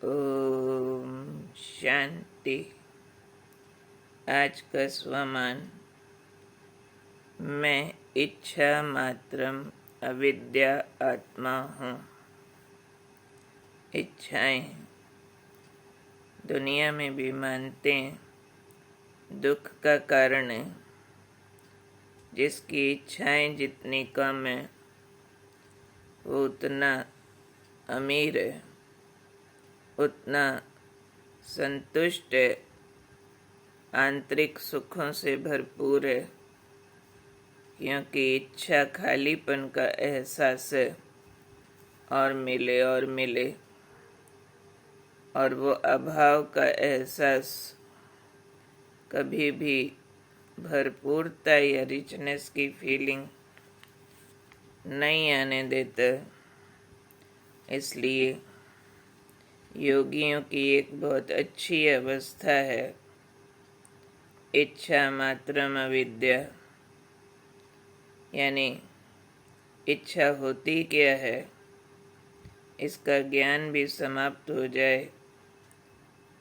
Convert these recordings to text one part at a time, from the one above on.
ओम शांति। आज का स्वमान, मैं इच्छा मात्रम अविद्या आत्मा हूँ। इच्छाएं दुनिया में भी मानते हैं दुख का कारण है। जिसकी इच्छाएं जितनी कम है वो उतना अमीर है, उतना संतुष्ट है, आंतरिक सुखों से भरपूर है, क्योंकि इच्छा खालीपन का एहसास है। और मिले और वो अभाव का एहसास कभी भी भरपूरता या रिचनेस की फीलिंग नहीं आने देता। इसलिए योगियों की एक बहुत अच्छी अवस्था है इच्छा मात्रम अविद्या, यानी इच्छा होती क्या है इसका ज्ञान भी समाप्त हो जाए,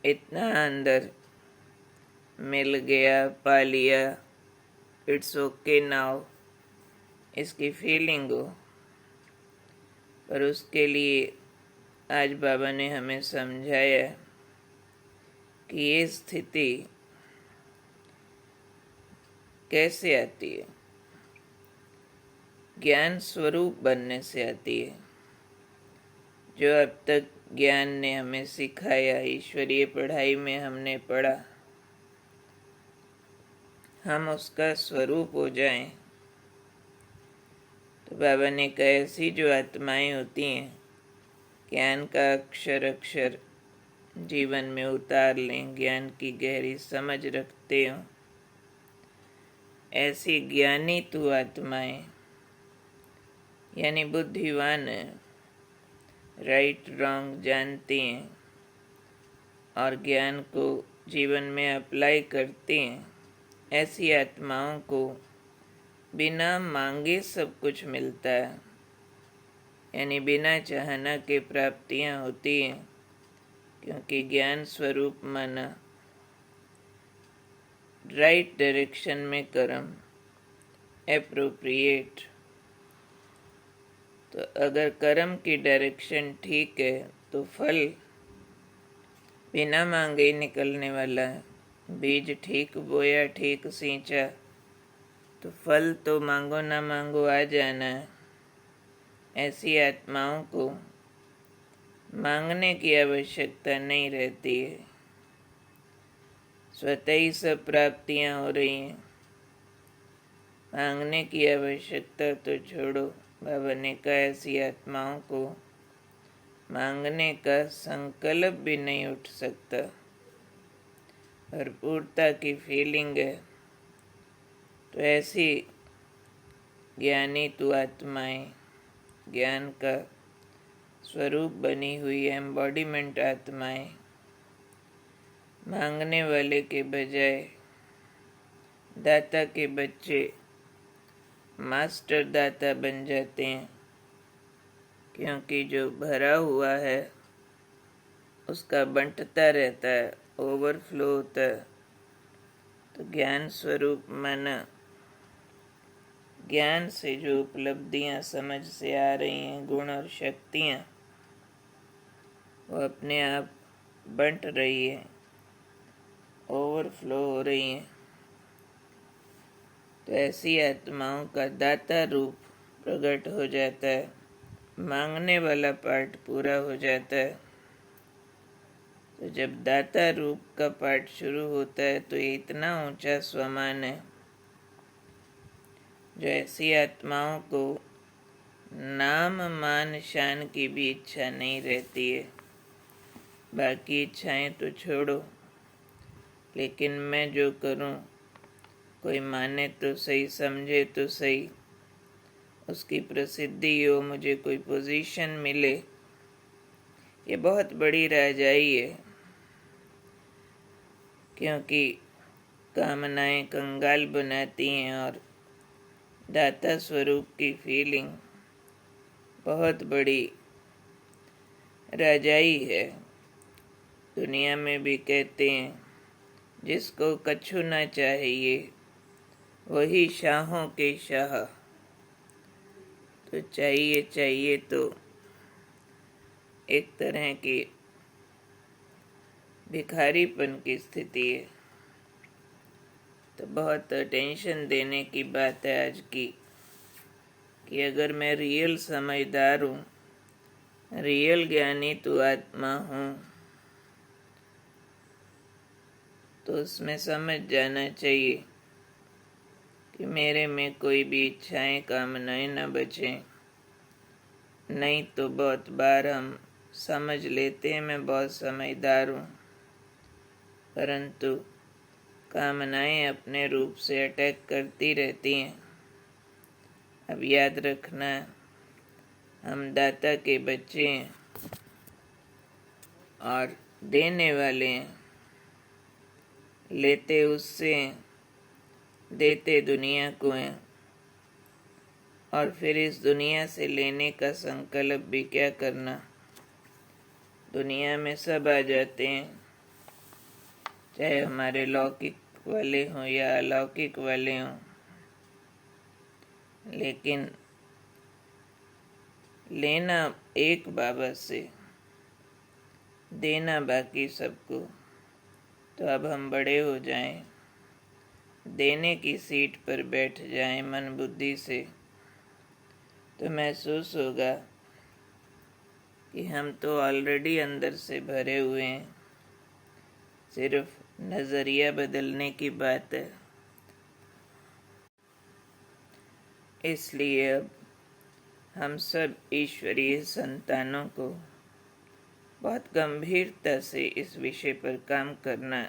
इतना अंदर मिल गया, पा लिया, इट्स ओके नाउ, इसकी फीलिंग हो। पर उसके लिए आज बाबा ने हमें समझाया कि ये स्थिति कैसे आती है। ज्ञान स्वरूप बनने से आती है। जो अब तक ज्ञान ने हमें सिखाया, ईश्वरीय पढ़ाई में हमने पढ़ा, हम उसका स्वरूप हो जाएं। तो बाबा ने कहा ऐसी जो आत्माएं होती हैं ज्ञान का अक्षर अक्षर जीवन में उतार लें, ज्ञान की गहरी समझ रखते हो, ऐसी ज्ञानी तू आत्माएं यानी बुद्धिवान है, राइट रॉन्ग जानती हैं और ज्ञान को जीवन में अप्लाई करती हैं, ऐसी आत्माओं को बिना मांगे सब कुछ मिलता है। यानी बिना चाहना के प्राप्तियां होती हैं, क्योंकि ज्ञान स्वरूप माना राइट डायरेक्शन में कर्म एप्रोप्रिएट। तो अगर कर्म की डायरेक्शन ठीक है तो फल बिना मांगे ही निकलने वाला है। बीज ठीक बोया, ठीक सींचा तो फल तो मांगो ना मांगो आ जाना है। ऐसी आत्माओं को मांगने की आवश्यकता नहीं रहती है, स्वतः ही सब प्राप्तियां हो रही हैं। मांगने की आवश्यकता तो छोड़ो, बाबा ने कहा ऐसी आत्माओं को मांगने का संकल्प भी नहीं उठ सकता। भरपूरता की फीलिंग है। तो ऐसी ज्ञानी तू आत्माएं, ज्ञान का स्वरूप बनी हुई एम्बॉडीमेंट आत्माएं, मांगने वाले के बजाय दाता के बच्चे मास्टर दाता बन जाते हैं, क्योंकि जो भरा हुआ है उसका बंटता रहता है, ओवरफ्लो होता है। तो ज्ञान स्वरूप माना ज्ञान से जो उपलब्धियां समझ से आ रही हैं, गुण और शक्तियां, वो अपने आप बंट रही है, ओवरफ्लो हो रही हैं। तो ऐसी आत्माओं का दाता रूप प्रकट हो जाता है, मांगने वाला पार्ट पूरा हो जाता है। तो जब दाता रूप का पार्ट शुरू होता है तो ये इतना ऊंचा स्वमान है जो ऐसी आत्माओं को नाम मान शान की भी इच्छा नहीं रहती है। बाकी इच्छाएं तो छोड़ो, लेकिन मैं जो करूं कोई माने तो सही, समझे तो सही, उसकी प्रसिद्धि हो, मुझे कोई पोजीशन मिले, ये बहुत बड़ी राजाई है। क्योंकि कामनाएं कंगाल बनाती हैं और दाता स्वरूप की फीलिंग बहुत बड़ी राजाई है। दुनिया में भी कहते हैं जिसको कछु न चाहिए वही शाहों के शाह। तो चाहिए चाहिए तो एक तरह की भिखारीपन की स्थिति है। तो बहुत टेंशन देने की बात है आज की कि अगर मैं रियल समझदार हूँ, रियल ज्ञानी तो आत्मा हूँ, तो उसमें समझ जाना चाहिए कि मेरे में कोई भी इच्छाएं कामनाएं न बचें। नहीं तो बहुत बार हम समझ लेते हैं मैं बहुत समझदार हूँ, परंतु कामनाएं अपने रूप से अटैक करती रहती हैं। अब याद रखना, हम दाता के बच्चे हैं और देने वाले हैं। लेते उससे हैं, देते दुनिया को हैं। और फिर इस दुनिया से लेने का संकल्प भी क्या करना। दुनिया में सब आ जाते हैं, चाहे हमारे लौकिक वाले हों या अलौकिक वाले हों, लेकिन लेना एक बाबा से, देना बाकी सबको। तो अब हम बड़े हो जाएं, देने की सीट पर बैठ जाएं मन बुद्धि से, तो महसूस होगा कि हम तो ऑलरेडी अंदर से भरे हुए हैं। सिर्फ नजरिया बदलने की बात है। इसलिए अब हम सब ईश्वरीय संतानों को बहुत गंभीरता से इस विषय पर काम करना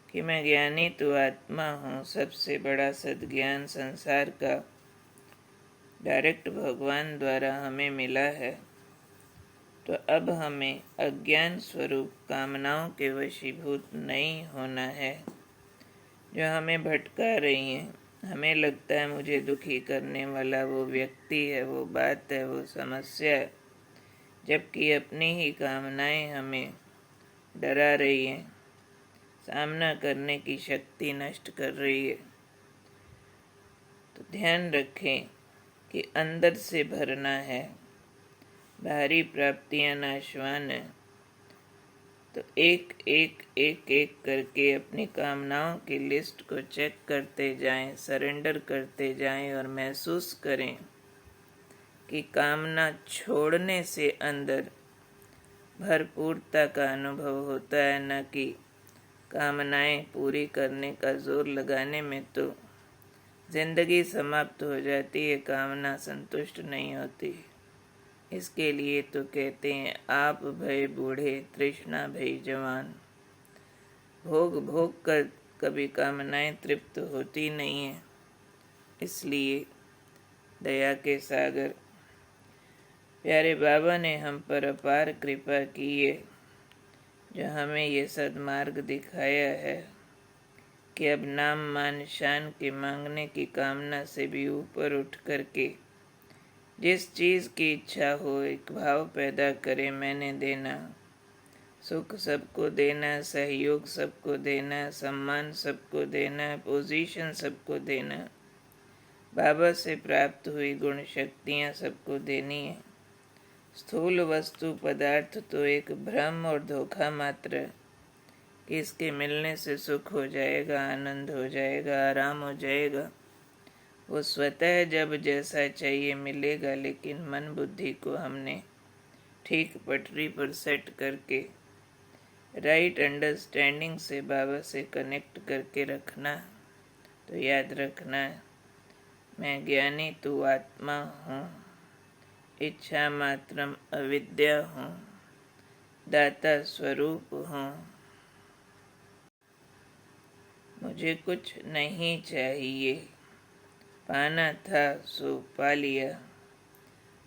कि मैं ज्ञानी तो आत्मा हूँ। सबसे बड़ा सद्ज्ञान संसार का डायरेक्ट भगवान द्वारा हमें मिला है। तो अब हमें अज्ञान स्वरूप कामनाओं के वशीभूत नहीं होना है जो हमें भटका रही हैं। हमें लगता है मुझे दुखी करने वाला वो व्यक्ति है, वो बात है, वो समस्या है, जबकि अपनी ही कामनाएं हमें डरा रही हैं, सामना करने की शक्ति नष्ट कर रही है। तो ध्यान रखें कि अंदर से भरना है, बाहरी प्राप्तियां नाशवान है। तो एक एक एक एक करके अपनी कामनाओं की लिस्ट को चेक करते जाएं, सरेंडर करते जाएं और महसूस करें कि कामना छोड़ने से अंदर भरपूरता का अनुभव होता है, न कि कामनाएं पूरी करने का जोर लगाने में तो जिंदगी समाप्त हो जाती है, कामना संतुष्ट नहीं होती। इसके लिए तो कहते हैं आप भय बूढ़े तृष्णा भई जवान। भोग भोग कर कभी कामनाएं तृप्त होती नहीं है। इसलिए दया के सागर प्यारे बाबा ने हम पर अपार कृपा की है, जो हमें ये सद्मार्ग दिखाया है कि अब नाम मान शान के मांगने की कामना से भी ऊपर उठ करके जिस चीज़ की इच्छा हो एक भाव पैदा करे, मैंने देना, सुख सबको देना, सहयोग सबको देना, सम्मान सबको देना, पोजीशन सबको देना, बाबा से प्राप्त हुई गुण शक्तियाँ सबको देनी है। स्थूल वस्तु पदार्थ तो एक भ्रम और धोखा मात्र है कि इसके मिलने से सुख हो जाएगा, आनंद हो जाएगा, आराम हो जाएगा। वो स्वतः जब जैसा चाहिए मिलेगा, लेकिन मन बुद्धि को हमने ठीक पटरी पर सेट करके राइट अंडरस्टैंडिंग से बाबा से कनेक्ट करके रखना। तो याद रखना, मैं ज्ञानी तू आत्मा हूँ, इच्छा मात्रम अविद्या हूँ, दाता स्वरूप हूँ, मुझे कुछ नहीं चाहिए, पाना था सो पा लिया।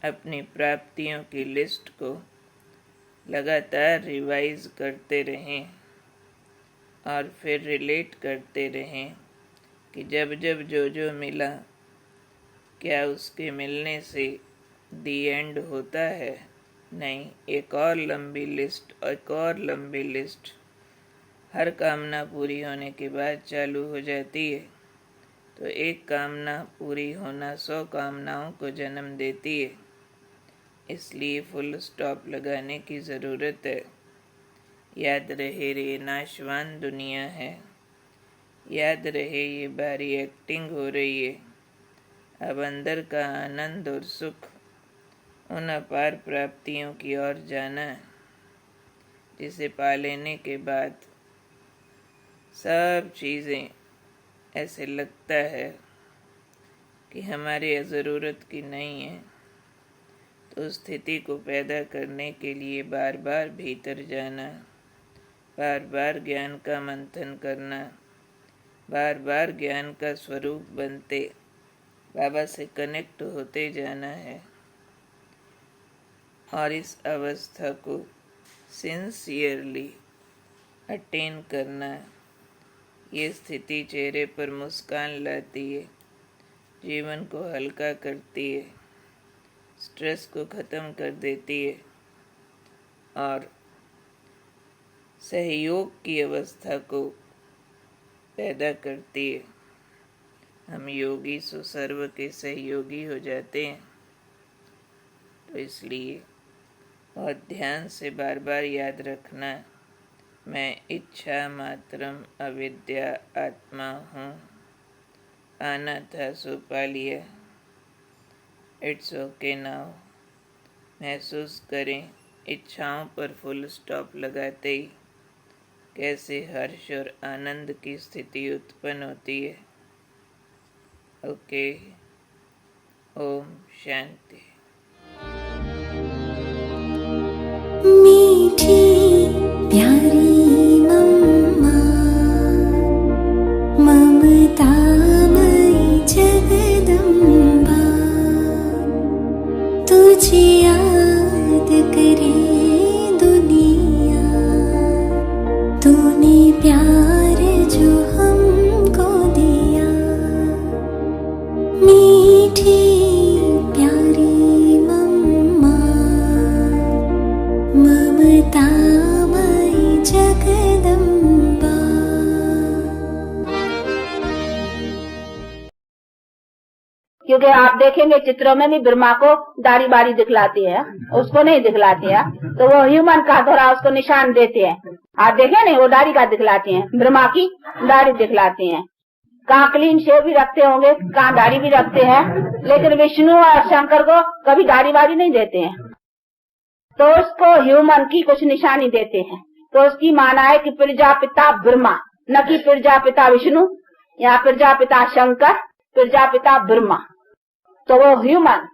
अपनी प्राप्तियों की लिस्ट को लगातार रिवाइज करते रहें और फिर रिलेट करते रहें कि जब जब जो जो मिला, क्या उसके मिलने से दी एंड होता है नहीं, एक और लंबी लिस्ट, एक और लंबी लिस्ट। हर कामना पूरी होने के बाद चालू हो जाती है। तो एक कामना पूरी होना 100 कामनाओं को जन्म देती है। इसलिए फुल स्टॉप लगाने की ज़रूरत है। याद रहे ये नाशवान दुनिया है। याद रहे ये बारी एक्टिंग हो रही है। अब अंदर का आनंद और सुख उन अपार प्राप्तियों की ओर जाना है, जिसे पा लेने के बाद सब चीज़ें ऐसे लगता है कि हमारी ज़रूरत की नहीं है। तो स्थिति को पैदा करने के लिए बार बार भीतर जाना, बार बार ज्ञान का मंथन करना, बार बार ज्ञान का स्वरूप बनते बाबा से कनेक्ट होते जाना है। और इस अवस्था को सिंसियरली अटेन करना। ये स्थिति चेहरे पर मुस्कान लाती है, जीवन को हल्का करती है, स्ट्रेस को ख़त्म कर देती है और सहयोग की अवस्था को पैदा करती है। हम योगी सो सर्व के सहयोगी हो जाते हैं। तो इसलिए बहुत ध्यान से बार बार याद रखना, मैं इच्छा मात्रम अविद्या आत्मा हूँ। आना था सो पा लिया, इट्स ओके नाउ। महसूस करें इच्छाओं पर फुल स्टॉप लगाते ही कैसे हर्ष और आनंद की स्थिति उत्पन्न होती है। ओके, ओम शांति। मीठी प्यारी मम्मा, ममता मई जगदम्बा, तुझे याद करे दुनिया, तूने प्यार जो हमको दिया। मीठी प्यारी मम्मा, ममता मई जगदम्बा। क्योंकि आप देखेंगे चित्रों में भी ब्रह्मा को दाढ़ी बारी दिखलाती है, उसको नहीं दिखलाती है। तो वो ह्यूमन का थोड़ा उसको निशान देते हैं। आप देखें नहीं, वो दाढ़ी का दिखलाती हैं, ब्रह्मा की दाढ़ी दिखलाती हैं। कहाँ क्लीन शेव भी रखते होंगे, कहाँ दाढ़ी भी रखते हैं, लेकिन विष्णु और शंकर को कभी दाढ़ी बारी नहीं देते हैं। तो उसको ह्यूमन की कुछ निशानी देते हैं। तो उसकी माना है कि प्रजापिता ब्रह्मा, न कि प्रजापिता विष्णु या प्रजापिता शंकर, प्रजापिता ब्रह्मा। तो वो ह्यूमन,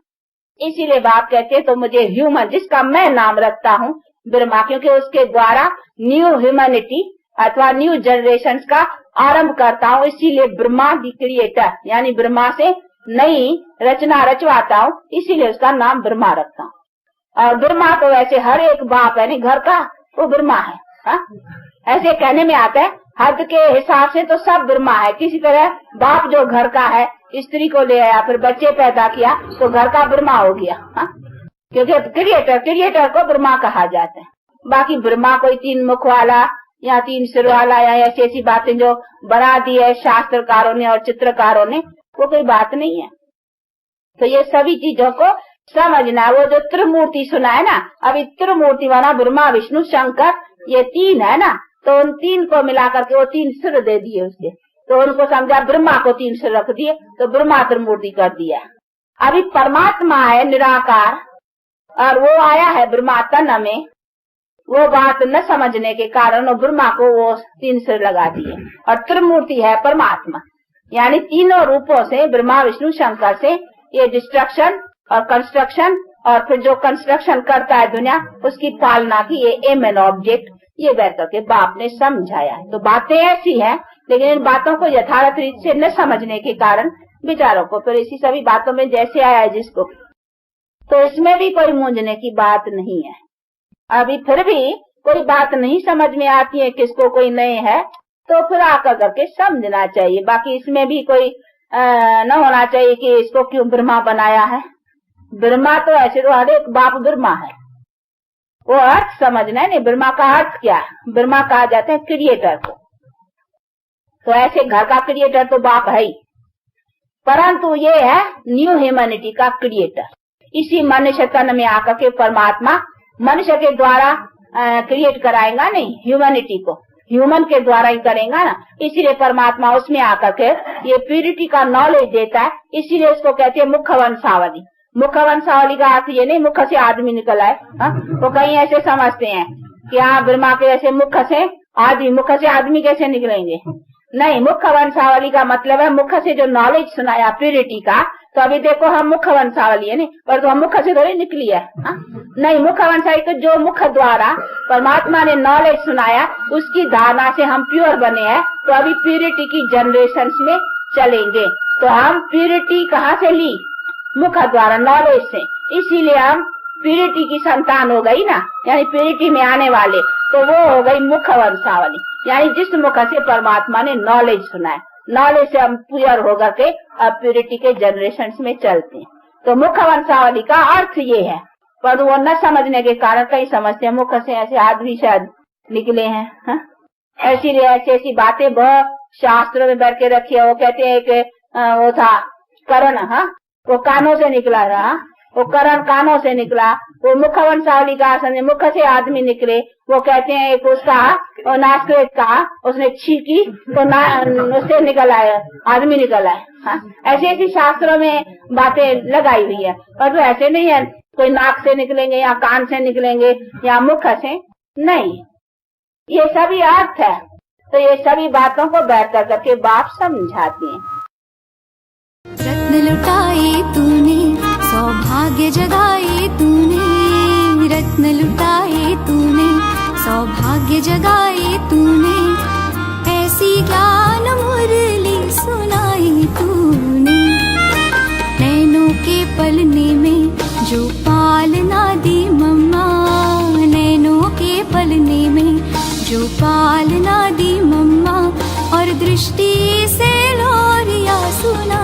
इसीलिए बाप कहते तो मुझे ह्यूमन, जिसका मैं नाम रखता हूँ ब्रह्मा, क्योंकि उसके द्वारा न्यू ह्यूमैनिटी अथवा न्यू जनरेशन का आरंभ करता हूँ। इसीलिए ब्रह्मा दी क्रिएटर, यानी ब्रह्मा से नई रचना रचवाता हूँ, इसीलिए उसका नाम ब्रह्मा रखता हूँ। और ब्रह्मा तो वैसे हर एक बाप यानी घर का वो ब्रह्मा है, हा? ऐसे कहने में आता है, हद के हिसाब से तो सब ब्रह्मा है। किसी तरह बाप जो घर का है, स्त्री को ले आया, फिर बच्चे पैदा किया, तो घर का ब्रह्मा हो गया, हा? क्योंकि क्रिएटर को ब्रह्मा कहा जाता है। बाकी ब्रह्मा कोई 3 मुख वाला या 3 सिर वाला या ऐसी ऐसी बातें जो बना दी है शास्त्रकारों ने और चित्रकारों ने, वो कोई बात नहीं है। तो ये सभी चीजों को समझना। वो जो त्रिमूर्ति सुना है ना, अभी त्रिमूर्ति वाला ब्रह्मा विष्णु शंकर, ये 3 है ना, तो उन 3 को मिलाकर के वो 3 सिर दे दिए उसके। तो उनको समझा ब्रह्मा को 3 सिर रख दिए, तो ब्रह्मा त्रिमूर्ति कर दिया। अभी परमात्मा है निराकार, और वो आया है ब्रह्मा तन में। वो बात न समझने के कारण वो ब्रह्मा को वो 3 सिर लगा दिए। और त्रिमूर्ति है परमात्मा, यानी तीनों रूपों से, ब्रह्मा विष्णु शंकर से ये डिस्ट्रक्शन और कंस्ट्रक्शन, और फिर जो कंस्ट्रक्शन करता है दुनिया, उसकी पालना की ये एम एंड ऑब्जेक्ट, ये बैठ करके बाप ने समझाया है। तो बातें ऐसी हैं, लेकिन इन बातों को यथार्थ रीत से न समझने के कारण विचारों को फिर इसी सभी बातों में जैसे आया है जिसको, तो इसमें भी कोई मूंझने की बात नहीं है। अभी फिर भी कोई बात नहीं समझ में आती है, किसको कोई नहीं है, तो फिर आकर करके समझना चाहिए। बाकी इसमें भी कोई न होना चाहिए कि इसको क्यों ब्रह्मा बनाया है। ब्रह्मा तो ऐसे तो हर एक बाप ब्रह्मा है, वो अर्थ समझना है। नहीं, ब्रह्मा का अर्थ क्या है? ब्रह्मा कहा जाता है क्रिएटर को। तो ऐसे घर का क्रिएटर तो बाप है ही, परंतु ये है न्यू ह्यूमैनिटी का क्रिएटर। इसी मनुष्य तन में आकर के परमात्मा मनुष्य के द्वारा क्रिएट कराएगा, नहीं ह्यूमैनिटी को ह्यूमन के द्वारा ही करेगा ना। इसीलिए परमात्मा उसमें आकर के ये प्यूरिटी का नॉलेज देता है। इसीलिए इसको कहते हैं मुख्य वंशावली। मुख्य वंशावली का अर्थ ये नहीं मुख से आदमी निकल आए। तो कहीं ऐसे समझते हैं कि हाँ ब्रह्मा के ऐसे मुख से आदमी कैसे निकलेंगे? नहीं, मुख्य वंशावली का मतलब है मुख से जो नॉलेज सुनाया प्यूरिटी का। तो अभी देखो हम मुख्य वंशावली है नहीं, पर तो हम मुख से थोड़ी निकली है। नहीं, मुख्य वंशावली तो जो मुख द्वारा परमात्मा ने नॉलेज सुनाया उसकी धारणा से हम प्योर बने हैं। तो अभी प्यूरिटी की जनरेशन में चलेंगे। तो हम प्यूरिटी कहाँ से ली? मुख द्वारा, नॉलेज से। इसीलिए हम प्यूरिटी की संतान हो गई ना, यानी प्यूरिटी में आने वाले। तो वो हो गई मुख्य वंशावली, यानी जिस मुख से परमात्मा ने नॉलेज सुनाया। नॉलेज से हम प्योर होकर के अब प्यूरिटी के जनरेशन में चलते हैं। तो मुख्य वंशावली का अर्थ ये है, पर वो न समझने के कारण कई समझते हैं मुख से ऐसे आदमी शायद निकले हैं। ऐसी ऐसी बातें बहुत शास्त्रों में भर के रखी है। वो कहते हैं कि वो था करण, वो कानों से निकला रहा, वो करण कानों से निकला। वो मुख वंशावली का समझे मुख से आदमी निकले। वो कहते हैं एक उसका नासकृत का उसने छींकी तो उससे निकल आया, आदमी निकल आया। ऐसी ऐसी शास्त्रों में बातें लगाई हुई है, पर तो ऐसे नहीं है कोई नाक से निकलेंगे या कान से निकलेंगे या मुख से, नहीं। ये सभी अर्थ है। तो ये सभी बातों को बैठ करके बाप समझाते हैं। रत्न लुटाए तूने, सौभाग्य जगाए तूने, रत्न लुटाए तूने, सौभाग्य जगाए तूने, ऐसी ज्ञान मुरली सुनाई तूने। नैनों के पलने में जो पालना दी मम्मा, नैनों के पलने में जो पालना दी मम्मा, और दृष्टि से लोरिया सुना